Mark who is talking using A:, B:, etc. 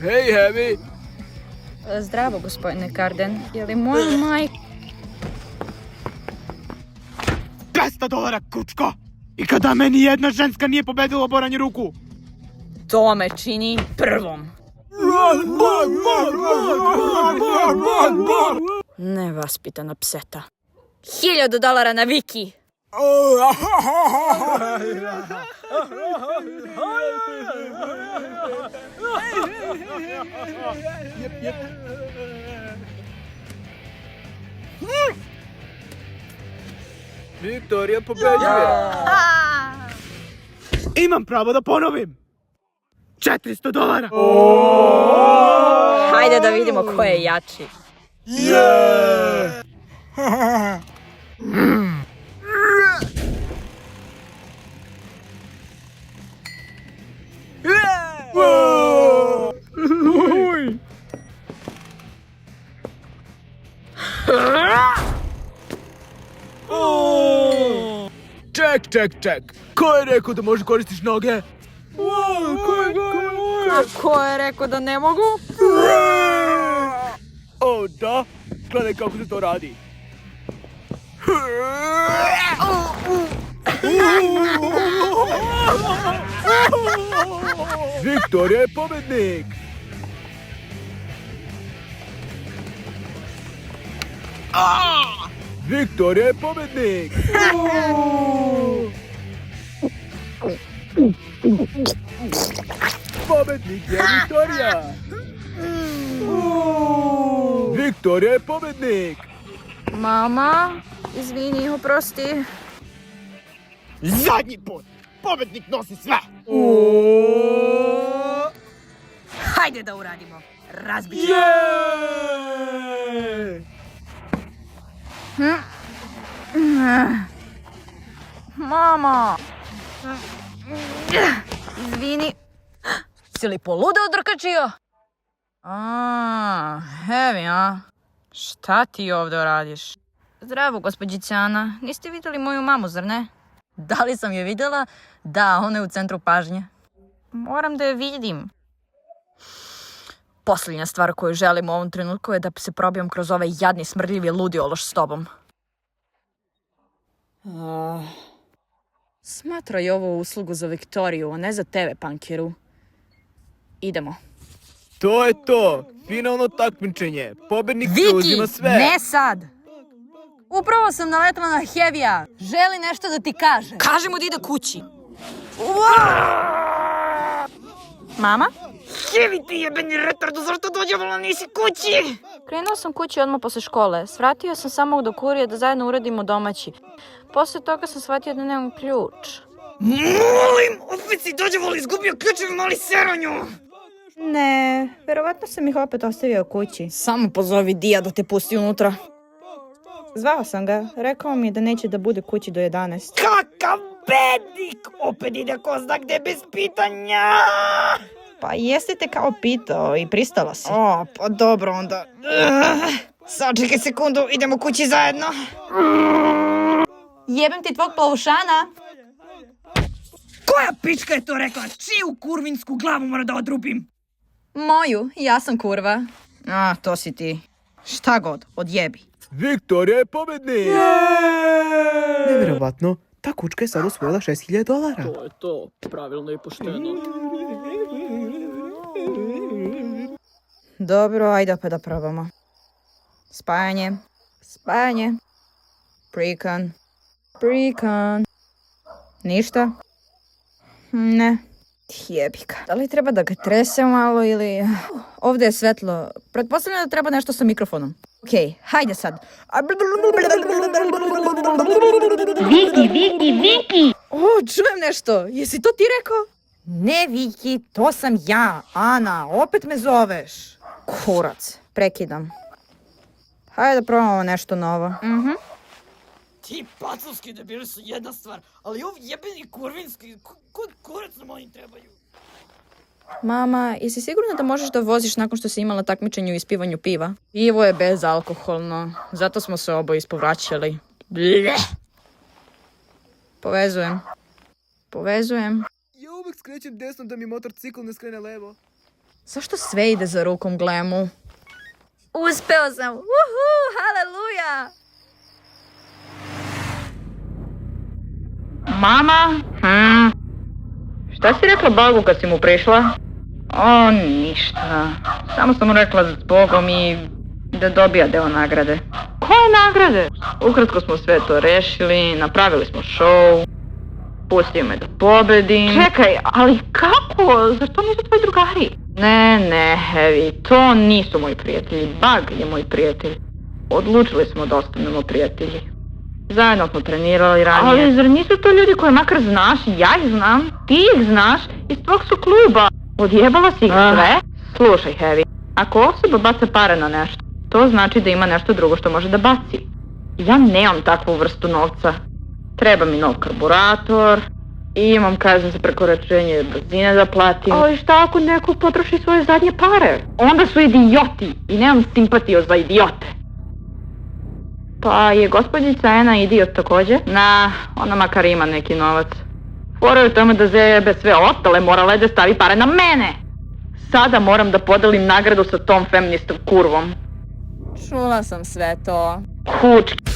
A: Hej, Heavy!
B: Zdravo, gospodine Karden. Je li moja majka...
A: $200, kučko! I kada meni jedna ženska nije pobedila oboranje ruku!
B: To me čini prvom. Nevaspitana pseta. $1000 na Viki.
A: Viktorija pobeđuje. Imam pravo da ponovim. $400.
B: Hajde da vidimo ko je jači.
A: Ček. Ko je rekao da možeš koristiš noge?
B: Ko je rekao da ne mogu?
A: O, da? Gledaj kako se to radi. Viktorija je pobednik! Viktorija je pobednik! Pobednik je Viktorija! Viktorija je pobednik!
B: Mama, izvini, oprosti.
A: Zadnji put! Pobednik nosi sve!
B: Hajde da uradimo. Razbit ću. Mama! Izvini. Si li poludeo, drkačio? Heavy, a? Šta ti ovdje radiš? Zdravo, gospođice Ana. Niste vidjeli moju mamu, zar ne? Da li sam je vidjela? Da, ona je u centru pažnje. Moram da je vidim. Posljednja stvar koju želim u ovom trenutku je da se probijem kroz ovaj jadni, smrdljivi ludi ološ s tobom. Smatraj ovo uslugu za Viktoriju, a ne za tebe, pankeru. Idemo.
A: To je to! Finalno takmičenje! Pobednik preuzima sve!
B: Viki, ne sad! Upravo sam naletala na Heavija. Želi nešto da ti kaže. Kaži mu da ide kući. Mama?
C: Heavy, ti jebeni retardu, zašto dođevala nisi kući?
B: Krenuo sam kući odmah posle škole. Svratio sam samo do kurije da zajedno uradimo domaći. Posle toga sam shvatio da nemam ključ.
C: Molim, opet si dođevala izgubio ključevi, mali seronju!
B: Ne, verovatno sam ih opet ostavio kući. Samo pozovi Dija da te pusti unutra. Zvao sam ga, rekao mi da neće da bude kući do 11.
C: Kakav bednik! Opet ide ko zna gde bez pitanja!
B: Pa jeste te kao pitao i pristala si.
C: O, pa dobro onda. Sačekaj sekundu, idemo kući zajedno.
B: Jebem ti tvog plavušana.
C: Koja pička je to rekla? Čiju kurvinsku glavu mora da odrubim?
B: Moju, ja sam kurva. A, to si ti. Šta god, odjebi.
A: Viktorija je pobednik! Nevjerovatno, ta kučka je sad osvojila $6.000.
D: To je to, pravilno i pošteno.
B: Dobro, ajde opet da probamo. Spajanje. Prikan. Ništa? Ne. Jebika. Da li treba da ga trese malo ili... Ovdje je svetlo. Pretpostavljam da treba nešto sa mikrofonom. Okej, hajde sad.
E: Viki!
B: O, čujem nešto. Jesi to ti rekao? Ne, Viki, to sam ja. Ana, opet me zoveš. Kurac, prekidam. Hajde da probamo nešto novo.
C: Ti pacovski debili su jedna stvar, ali ovi jebeni kurvinski, kurac nam oni trebaju.
B: Mama, jesi sigurna da možeš da voziš nakon što si imala takmičenje u ispivanju piva? Pivo je bezalkoholno, zato smo se oboje ispovraćali. Bleh. Povezujem.
A: Ja uvek skrećem desno da mi motorcikl ne skrene levo.
B: Zašto sve ide za rukom, Glemu? Uspeo sam! Uhu, haleluja! Mama? Šta si rekla Bagu kad si mu prišla? O, ništa. Samo sam mu rekla s Bogom i da dobija deo nagrade. Koje nagrade? Ukratko smo sve to rešili, napravili smo show. Pustio me da pobedim. Čekaj, ali kako? Zar to nisu tvoji drugari? Ne, Heavy, to nisu moji prijatelji. Bug je moj prijatelj. Odlučili smo da ostanemo prijatelji. Zajedno smo trenirali ranije. Ali zar nisu to ljudi koje makar znaš? Ja ih znam, ti ih znaš, iz tvog su kluba. Odjebala si ih sve? Slušaj, Heavy, ako osoba baca pare na nešto, to znači da ima nešto drugo što može da baci. Ja nemam takvu vrstu novca. Treba mi nov karburator, i imam kaznu za prekoračenje brzine da platim. Ali šta ako neko potroši svoje zadnje pare? Onda su idioti i nemam simpatiju za idiote. Pa je gospođica Ena idiot također? Ona makar ima neki novac. Fora je u tome da zajebe sve ostale, morala je da stavi pare na mene. Sada moram da podelim nagradu sa tom feministom kurvom. Čula sam sve to. Kučki.